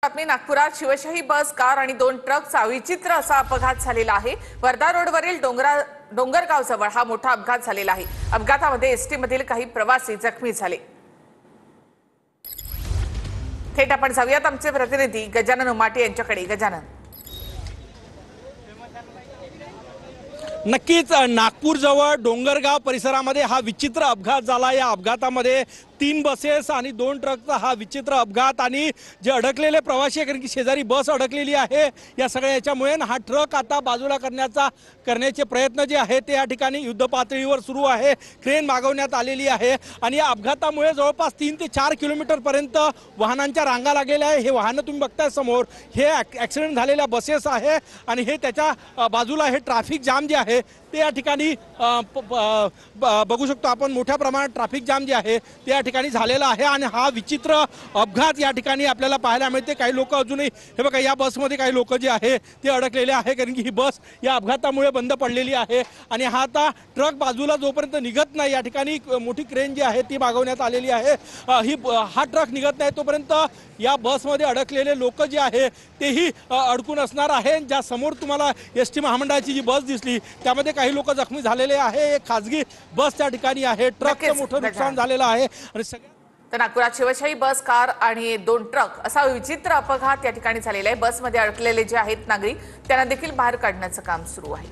बातमी नागपुरात Shivshahi bus car आणि 2 ट्रकचा विचित्र असा अपघात झालेला आहे। वर्धा रोडवरील डोंगरगाव जवळ हा मोठा अपघात झालेला आहे। अपघातामध्ये एसटी मधील काही प्रवासी जखमी झाले। थेट आपण जाऊयात आमचे प्रतिनिधी गजानन उमाटे यांच्याकडे। गजानन, नक्कीच नागपूर जवळ डोंगरगाव परिसरामध्ये हा विचित्र अपघात झाला। या अपघातामध्ये 3 बसेस आणि 2 ट्रकचा हा विचित्र अपघात आणि जे अडकलेले प्रवासी कारण की शेजारी बस अडकलेली आहे या सगळ्या याच्यामुळे हा ट्रक आता बाजूला करण्याचे प्रयत्न जे आहे ते या ठिकाणी युद्ध पातळीवर सुरू आहे। क्रेन मागवण्यात आलेली आहे आणि या अपघातामुळे जवळपास 3 ते 4 किलोमीटर पर्यंत वाहनांच्या रांगा लागलेल्या आहे। हे वाहन तुम्ही बघताय समोर, हे ॲक्सिडेंट झालेल्या बसेस आहे आणि हे त्याच्या बाजूला हे ट्रॅफिक जाम जे आहे ते या ठिकाणी बघू शकतो आपण। मोठ्या प्रमाणात ट्रॅफिक जाम जे आहे ते या ठिकाणी झालेला आहे आणि हा विचित्र अपघात या ठिकाणी आपल्याला पाहायला मिळते। काही लोक अजूनही हे बघा, या बसमध्ये काही लोक जे आहे ते अडकलेले आहे कारण की ही बस या अपघातामुळे बंद पडलेली आहे आणि हा आता ट्रक बाजूला जोपर्यंत निघत नाही या ठिकाणी मोठी क्रेन जी आहे ती मागवण्यात आलेली आहे। हा ट्रक निघत नाही तोपर्यंत या बसमध्ये अडकलेले लोक जे आहे तेही अडकून असणार आहे। ज्या समोर तुम्हाला एसटी महामंडळाची जी बस दिसली त्यामध्ये काही लोक जखमी झालेले आहे। एक खासगी बस त्या ठिकाणी आहे। ट्रकचं मोठं नुकसान झालेलं आहे आणि तर नागपुरात शिवशाही बस कार आणि 2 ट्रक असा विचित्र अपघात या ठिकाणी झालेला आहे। बसमध्ये अडकलेले जे आहेत नागरिक त्यांना देखील बाहेर काढण्याचं काम सुरू आहे।